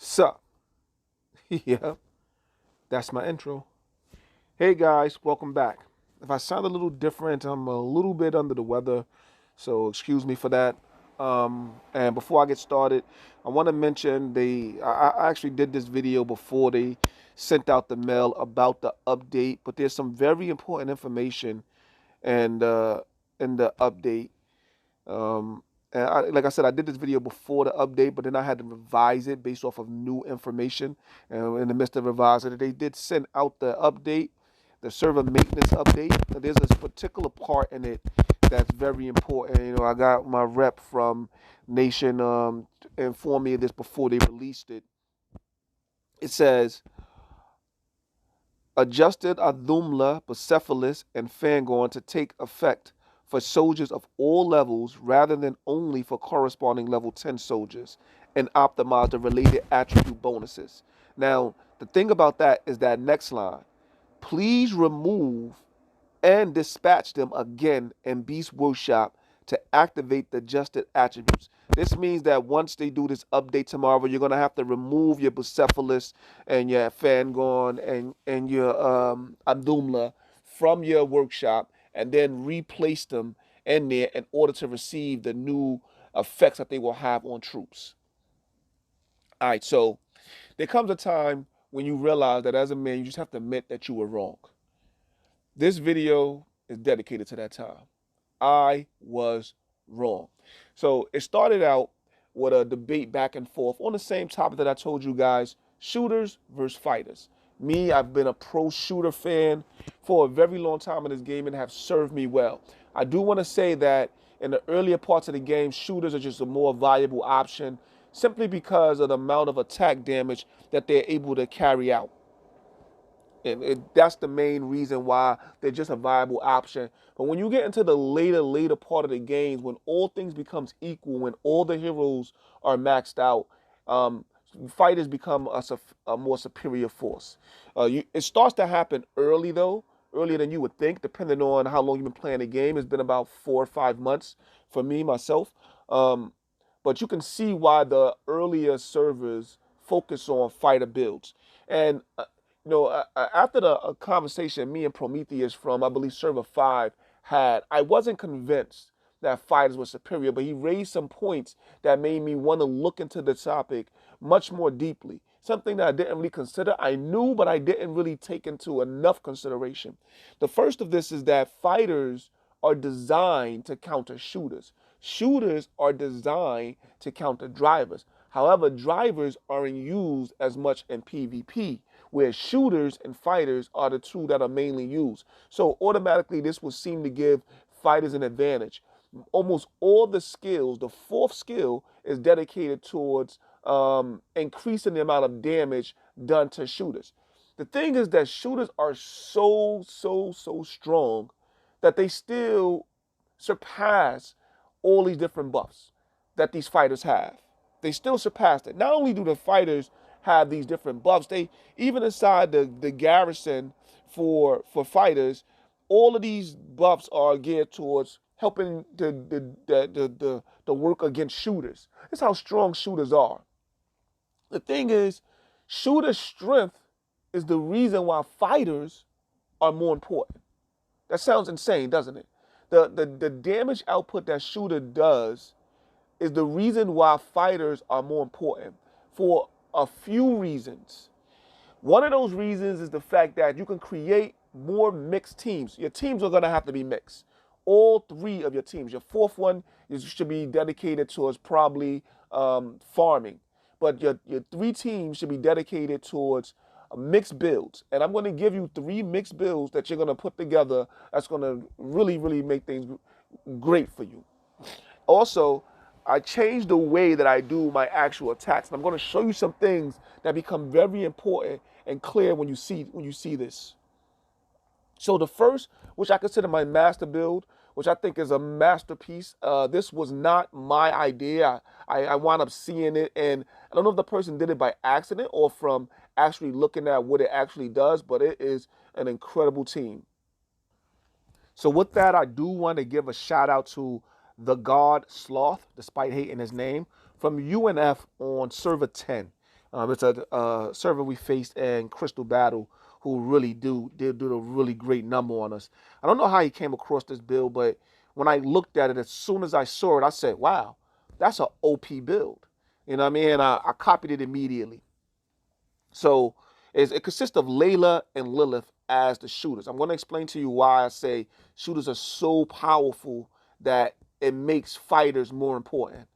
Sup? Yeah, that's my intro. Hey guys, welcome back. If I sound a little different, I'm a little bit under the weather, so excuse me for that. And before I get started, I want to mention I actually did this video before they sent out the mail about the update, but there's some very important information and in the update. And like I said, I did this video before the update, but then I had to revise it based off of new information. And in the midst of revising it, they did send out the update, the server maintenance update. Now, there's this particular part in it that's very important. You know, I got my rep from Nation inform me of this before they released it. It says adjusted Adumla, Bucephalus, and Fangorn to take effect for soldiers of all levels rather than only for corresponding level 10 soldiers, and optimize the related attribute bonuses. Now, the thing about that is that next line. Please remove and dispatch them again in Beast Workshop to activate the adjusted attributes. This means that once they do this update tomorrow, you're gonna have to remove your Bucephalus and your Fangorn and your Abdumla from your workshop and then replace them in there in order to receive the new effects that they will have on troops. All right, so there comes a time when you realize that as a man, you just have to admit that you were wrong. This video is dedicated to that time. I was wrong. So it started out with a debate back and forth on the same topic that I told you guys, shooters versus fighters. Me, I've been a pro shooter fan for a very long time in this game and have served me well. I do want to say that in the earlier parts of the game, shooters are just a more valuable option simply because of the amount of attack damage that they're able to carry out. And that's the main reason why they're just a viable option. But when you get into the later part of the games, when all things becomes equal, when all the heroes are maxed out, um, fighters become a more superior force. It starts to happen early though, earlier than you would think, depending on how long you've been playing the game. It's been about 4 or 5 months for me myself. Um, but you can see why the earlier servers focus on fighter builds. And after the conversation me and Prometheus from, I believe, Server 5 had, I wasn't convinced that fighters were superior, but he raised some points that made me want to look into the topic much more deeply. Something that I didn't really consider. I knew, but I didn't really take into enough consideration. The first of this is that fighters are designed to counter shooters. Shooters are designed to counter drivers. However, drivers aren't used as much in PvP, where shooters and fighters are the two that are mainly used. So automatically, this would seem to give fighters an advantage. Almost all the skills, the fourth skill, is dedicated towards increasing the amount of damage done to shooters. The thing is that shooters are so strong that they still surpass all these different buffs that these fighters have. They still surpass it. Not only do the fighters have these different buffs, they even inside the garrison for fighters, all of these buffs are geared towards helping the work against shooters. That's how strong shooters are. The thing is, shooter strength is the reason why fighters are more important. That sounds insane, doesn't it? The damage output that shooter does is the reason why fighters are more important for a few reasons. One of those reasons is the fact that you can create more mixed teams. Your teams are going to have to be mixed. All three of your teams. Your fourth one should be dedicated towards probably farming. But your three teams should be dedicated towards mixed builds. And I'm going to give you three mixed builds that you're going to put together that's going to really make things great for you. Also, I changed the way that I do my actual attacks. And I'm going to show you some things that become very important and clear when you see this. So the first, which I consider my master build, which I think is a masterpiece. This was not my idea. I wound up seeing it, and I don't know if the person did it by accident or from actually looking at what it actually does, but it is an incredible team. So with that, I do want to give a shout out to the God Sloth, despite hating his name, from UNF on server 10. It's a server we faced in Crystal Battle who really did do a really great number on us. I don't know how he came across this build, but when I looked at it, as soon as I saw it, I said, "Wow, that's a OP build." You know what I mean? And I copied it immediately. So it consists of Layla and Lilith as the shooters. I'm going to explain to you why I say shooters are so powerful that it makes fighters more important.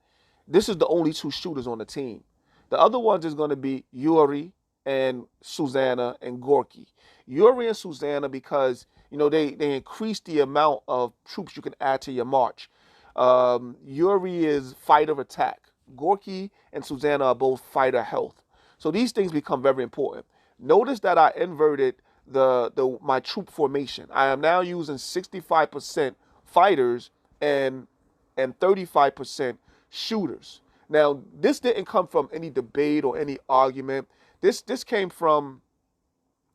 This is the only two shooters on the team. The other ones is going to be Yuri and Susanna and Gorky. Yuri and Susanna because they increase the amount of troops you can add to your march. Yuri is fighter attack. Gorky and Susanna are both fighter health. So these things become very important. Notice that I inverted the my troop formation. I am now using 65% fighters and 35% shooters. Now, this didn't come from any debate or any argument. This came from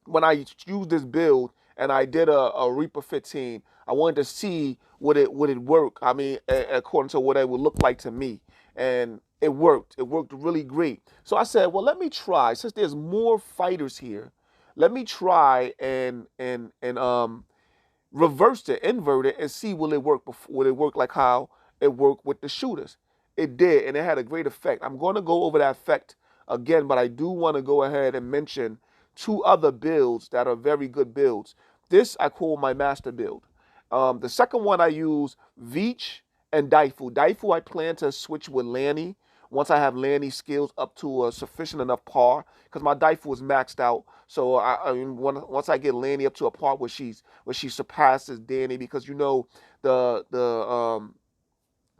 when I used this build and I did a Reaper 15. I wanted to see would it work. I mean, according to what it would look like to me, and it worked. It worked really great. So I said, well, let me try. Since there's more fighters here, let me try and reverse it, invert it, and see will it work. Will it work like how it worked with the shooters? It did, and it had a great effect. I'm going to go over that effect again, but I do want to go ahead and mention two other builds that are very good builds. This I call my master build. The second one I use Veach and Daifu. Daifu I plan to switch with Lanny once I have Lanny's skills up to a sufficient enough par, because my Daifu is maxed out. So I mean, once I get Lanny up to a par where she surpasses Danny, because the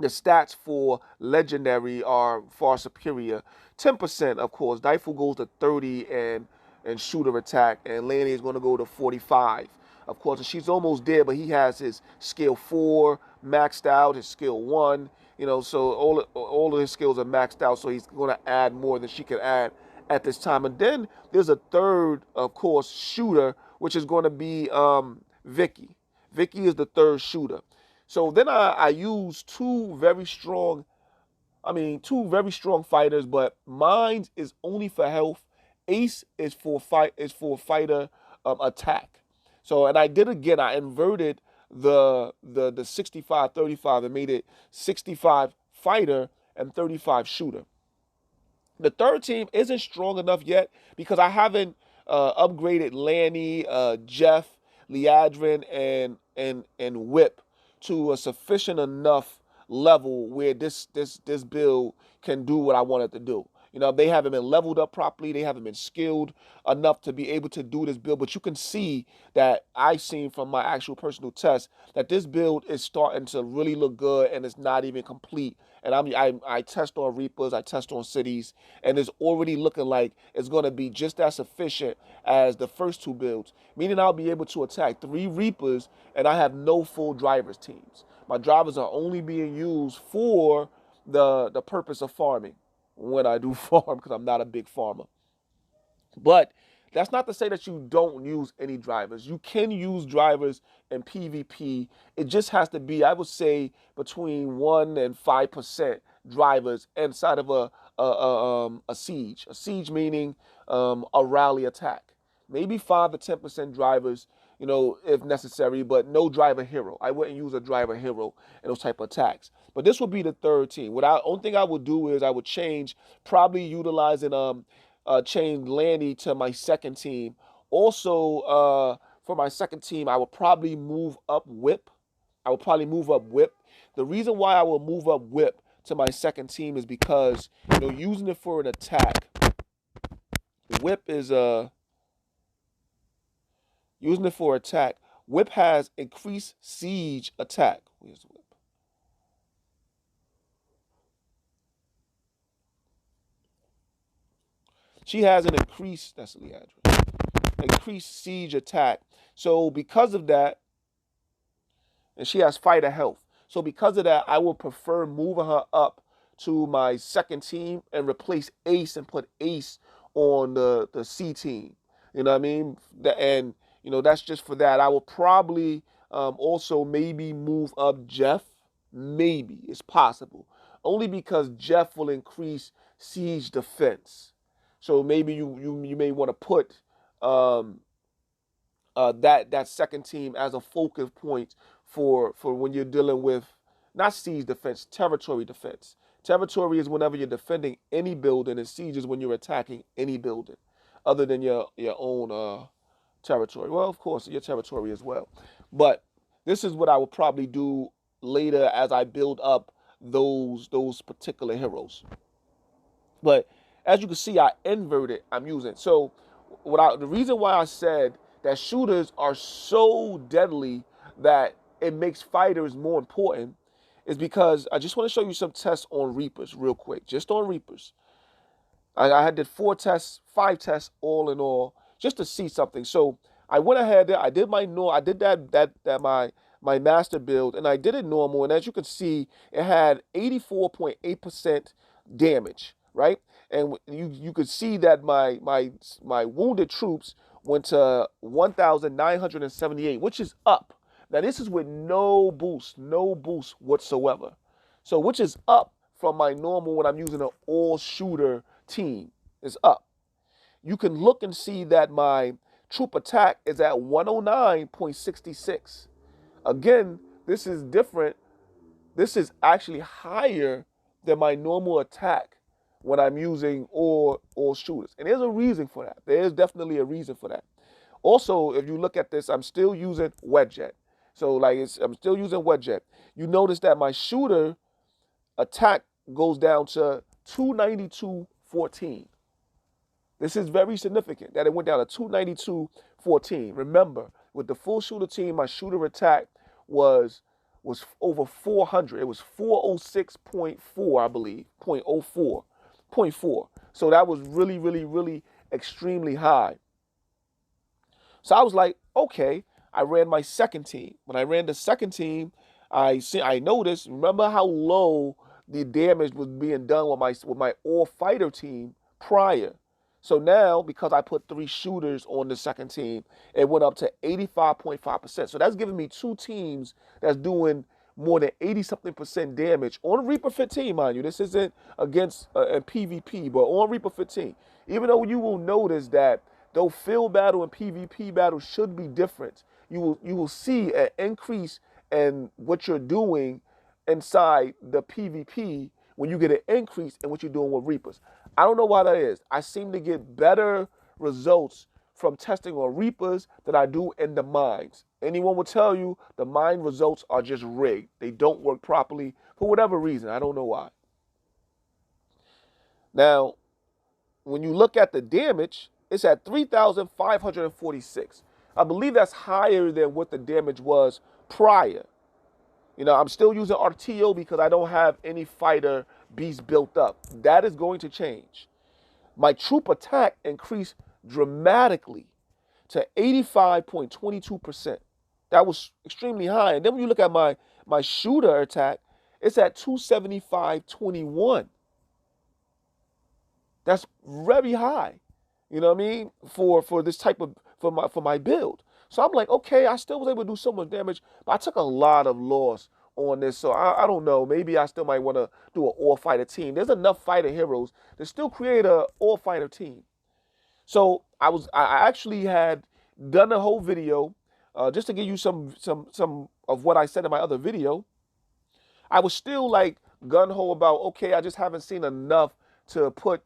stats for legendary are far superior. 10%, of course. Daifu goes to 30 and shooter attack, and Lanny is going to go to 45. Of course, and she's almost there, but he has his skill 4 maxed out, his skill 1. So all of his skills are maxed out, so he's going to add more than she can add at this time. And then there's a third, of course, shooter, which is going to be Vicky. Vicky is the third shooter. So then I use two very strong fighters, but mine is only for health. Ace is for fighter attack. So and I did again. I inverted the 65-35 and made it 65 fighter and 35 shooter. The third team isn't strong enough yet because I haven't upgraded Lanny, Jeff, Leadrin, and Whip to a sufficient enough level where this build can do what I want it to do. They haven't been leveled up properly. They haven't been skilled enough to be able to do this build. But you can see that I've seen from my actual personal test that this build is starting to really look good, and it's not even complete. And I test on Reapers, I test on cities, and it's already looking like it's going to be just as efficient as the first two builds. Meaning I'll be able to attack 3 Reapers, and I have no full drivers teams. My drivers are only being used for the purpose of farming when I do farm, because I'm not a big farmer. But that's not to say that you don't use any drivers. You can use drivers in PvP. It just has to be, I would say, between 1 and 5% drivers inside of a siege. A siege meaning a rally attack. Maybe 5 to 10% drivers, if necessary, but no driver hero. I wouldn't use a driver hero in those type of attacks. But this would be the third team. Only thing I would do is I would change, probably utilizing change Lanny to my second team. Also, for my second team, I would probably move up Whip. The reason why I will move up Whip to my second team is because using it for an attack. Whip is using it for attack. Whip has increased siege attack. Where's Whip? She has an increased siege attack. So because of that, and she has fighter health. So because of that, I will prefer moving her up to my second team and replace Ace and put Ace on the C team. You know what I mean? And that's just for that. I will probably also maybe move up Jeff. Maybe it's possible, only because Jeff will increase siege defense. So maybe you may want to put um, that second team as a focal point for when you're dealing with not siege defense, territory defense. Territory is whenever you're defending any building, and siege is when you're attacking any building, other than your own territory. Well, of course, your territory as well. But this is what I will probably do later as I build up those particular heroes. But as you can see, I inverted. I'm using so the reason why I said that shooters are so deadly that it makes fighters more important is because I just want to show you some tests on Reapers real quick, just on Reapers. I had did 4 tests, 5 tests all in all, just to see something. So I went ahead there. I did my normal. I did that my master build, and I did it normal. And as you can see, it had 84.8% damage, right? And you could see that my wounded troops went to 1,978, which is up. Now this is with no boost whatsoever. So which is up from my normal when I'm using an all shooter team is up. You can look and see that my troop attack is at 109.66. Again, this is different. This is actually higher than my normal attack when I'm using all shooters. And there's a reason for that. There is definitely a reason for that. Also, if you look at this, I'm still using Wedjet. So I'm still using Wedjet. You notice that my shooter attack goes down to 292.14. This is very significant that it went down to 292.14. Remember, with the full shooter team, my shooter attack was over 400. It was 406.4, I believe, 0.04, 0.4. So that was really, really, really extremely high. So I was like, okay, I ran my second team. When I ran the second team, I noticed, remember how low the damage was being done with my all fighter team prior. So now, because I put 3 shooters on the second team, it went up to 85.5%. So that's giving me 2 teams that's doing more than 80-something% damage on Reaper 15, mind you. This isn't against a PvP, but on Reaper 15. Even though you will notice that though field battle and PvP battle should be different, you will see an increase in what you're doing inside the PvP when you get an increase in what you're doing with Reapers. I don't know why that is. I seem to get better results from testing on Reapers than I do in the mines. Anyone will tell you the mine results are just rigged. They don't work properly for whatever reason. I don't know why. Now, when you look at the damage, it's at 3,546. I believe that's higher than what the damage was prior. You know, I'm still using RTO because I don't have any fighter beast built up. That is going to change. My troop attack increased dramatically to 85.22%. That was extremely high. And then when you look at my shooter attack, it's at 275.21. That's very high. You know what I mean? For this type of for my build. So I'm like, okay, I still was able to do so much damage, but I took a lot of loss on this. So I don't know. Maybe I still might want to do an all-fighter team. There's enough fighter heroes to still create an all-fighter team. So I actually had done a whole video just to give you some of what I said in my other video. I was still like gung-ho about, okay, I just haven't seen enough to put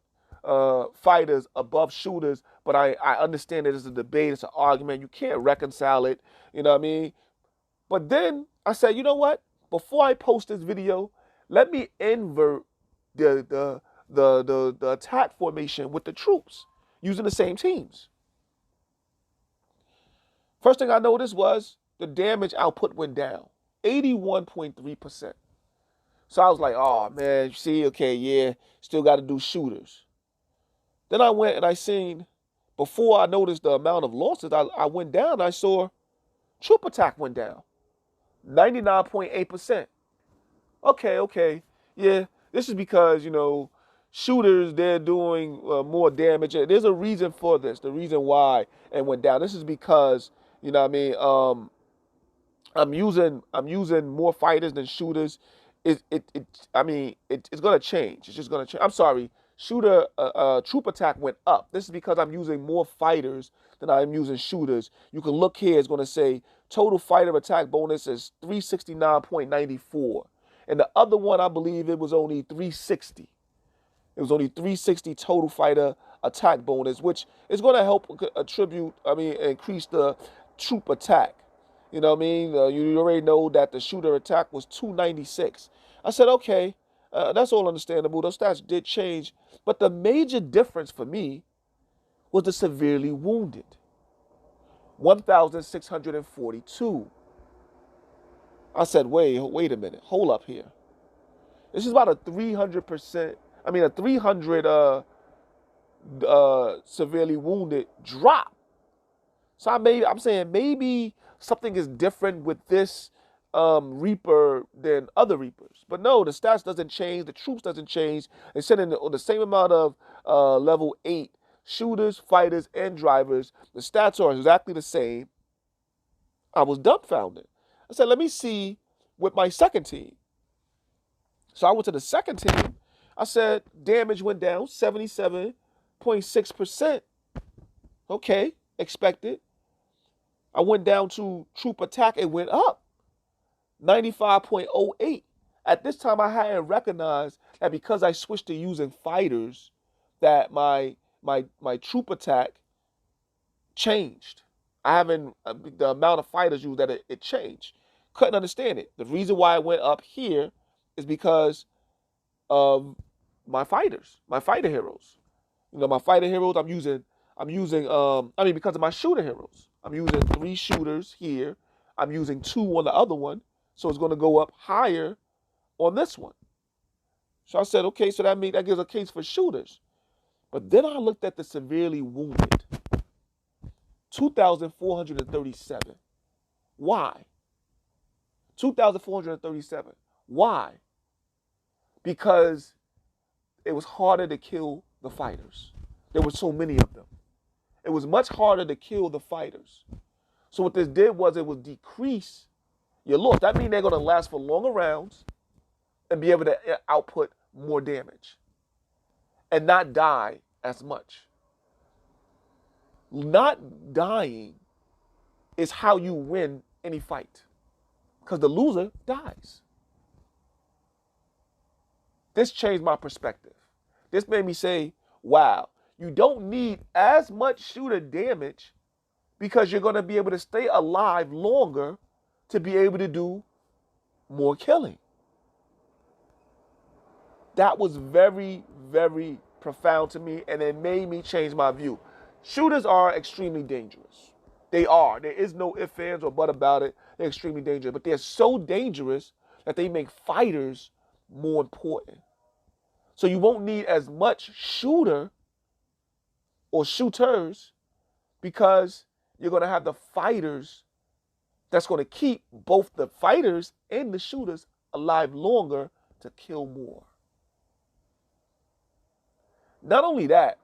fighters above shooters, but I understand that it's a debate, it's an argument, you can't reconcile it, you know what I mean? But then I said, you know what? Before I post this video, let me invert the attack formation with the troops using the same teams. First thing I noticed was the damage output went down, 81.3%. So I was like, oh man, see, okay, yeah, still got to do shooters. Then I went and I seen, before I noticed the amount of losses, I went down, I saw troop attack went down, 99.8%. Okay, yeah, this is because, you know, shooters, they're doing more damage. There's a reason for this, the reason why it went down. This is because, you know what I mean, I'm using more fighters than shooters. It's gonna change. It's just gonna change. I'm sorry. troop attack went up. This is because I'm using more fighters than I'm using shooters. You can look here, it's going to say total fighter attack bonus is 369.94. And the other one, I believe it was only 360. It was only 360 total fighter attack bonus, which is going to help increase the troop attack. You know what I mean? You already know that the shooter attack was 296. I said, okay, that's all understandable. Those stats did change. But the major difference for me was the severely wounded, 1,642. I said, wait a minute. Hold up here. This is about a 300%, a 300 severely wounded drop. So I'm saying maybe something is different with this Reaper than other Reapers. But no, the stats doesn't change. The troops doesn't change. They send in the same amount of level 8 shooters, fighters, and drivers. The stats are exactly the same. I was dumbfounded. I said, let me see with my second team. So I went to the second team. I said, damage went down 77.6%. Okay, expected. I went down to troop attack. It went up 95.08. At this time, I hadn't recognized that because I switched to using fighters, that my troop attack changed. I haven't the amount of fighters used that it changed. Couldn't understand it. The reason why it went up here is because of my fighters, my fighter heroes. You know, my fighter heroes. Because of my shooter heroes. I'm using 3 shooters here. I'm using 2 on the other one. So it's going to go up higher on this one. So I said, okay, so that gives a case for shooters. But then I looked at the severely wounded. 2,437. Why? 2,437. Why? Because it was harder to kill the fighters. There were so many of them. It was much harder to kill the fighters. So what this did was it would decrease your loss. That means they're going to last for longer rounds and be able to output more damage and not die as much. Not dying is how you win any fight, because the loser dies. This changed my perspective. This made me say, wow, you don't need as much shooter damage because you're going to be able to stay alive longer to be able to do more killing. That was very, very profound to me, and it made me change my view. Shooters are extremely dangerous. They are. There is no ifs, ands, or but about it. They're extremely dangerous. But they're so dangerous that they make fighters more important. So you won't need as much shooter or shooters because you're going to have the fighters that's going to keep both the fighters and the shooters alive longer to kill more. Not only that,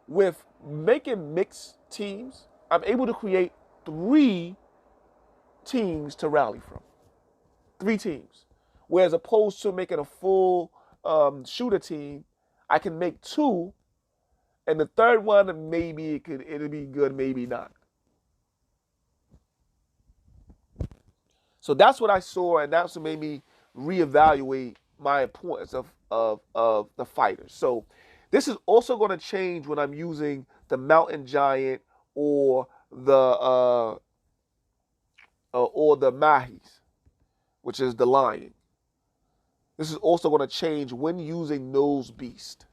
with making mixed teams, I'm able to create 3 teams to rally from. 3 teams. Whereas opposed to making a full shooter team, I can make 2, and the third one, maybe it'll be good, maybe not. So that's what I saw, and that's what made me reevaluate my importance of the fighters. So this is also going to change when I'm using the mountain giant or the mahis, which is the lion. This is also going to change when using nose beast.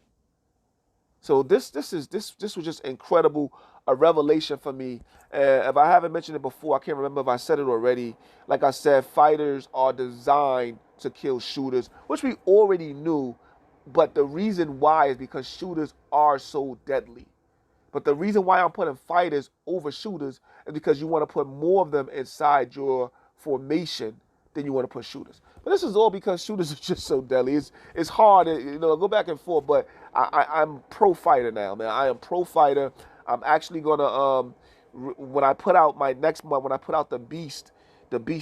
So this was just incredible, a revelation for me. If I haven't mentioned it before, I can't remember if I said it already. Like I said, fighters are designed to kill shooters, which we already knew. But the reason why is because shooters are so deadly. But the reason why I'm putting fighters over shooters is because you want to put more of them inside your formation than you want to put shooters. But this is all because shooters are just so deadly. It's hard, go back and forth. But I'm pro fighter now, man. I am pro fighter. I'm actually gonna when I put out my next month, when I put out the beast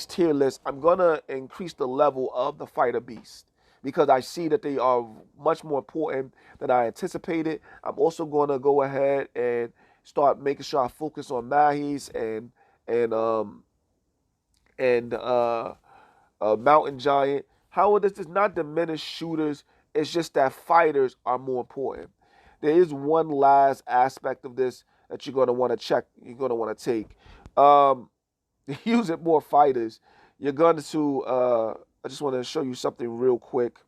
tier list, I'm gonna increase the level of the fighter beast because I see that they are much more important than I anticipated. I'm also going to go ahead and start making sure I focus on mahis and um and mountain giant. However, this does not diminish shooters. It's just that fighters are more important. There is one last aspect of this that you're going to want to check. You're going to want to take. Um, Using more fighters, you're going to. I just want to show you something real quick.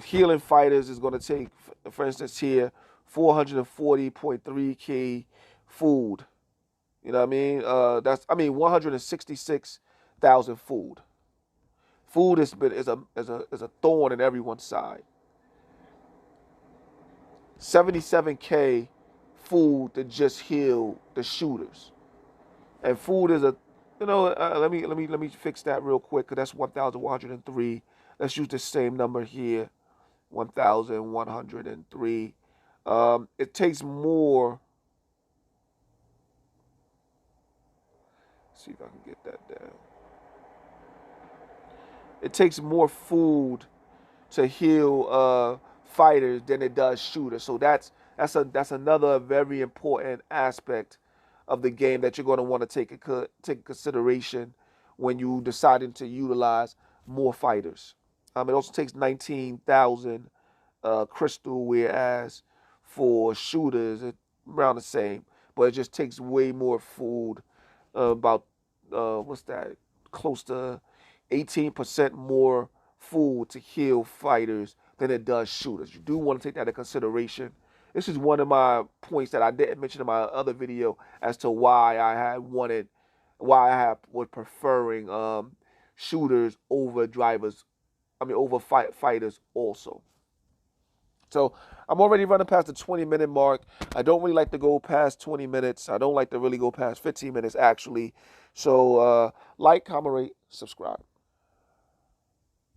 Healing fighters is going to take, for instance, here 440.3k food. You know what I mean? 166,000 food. Food is a thorn in everyone's side. 77k food to just heal the shooters, and food is a, let me fix that real quick because that's 1,103. Let's use the same number here, 1,103. It takes more. See if I can get that down. It takes more food to heal fighters than it does shooters. So that's another very important aspect of the game that you're going to want to take consideration when you deciding to utilize more fighters. It also takes 19,000 crystal, whereas for shooters it's around the same, but it just takes way more food. About what's that? Close to 18% more food to heal fighters than it does shooters. You do want to take that into consideration. This is one of my points that I didn't mention in my other video as to why I was preferring shooters over drivers. Over fighters also. So I'm already running past the 20-minute mark. I don't really like to go past 20 minutes. I don't like to really go past 15 minutes actually. So like, comment, rate, subscribe.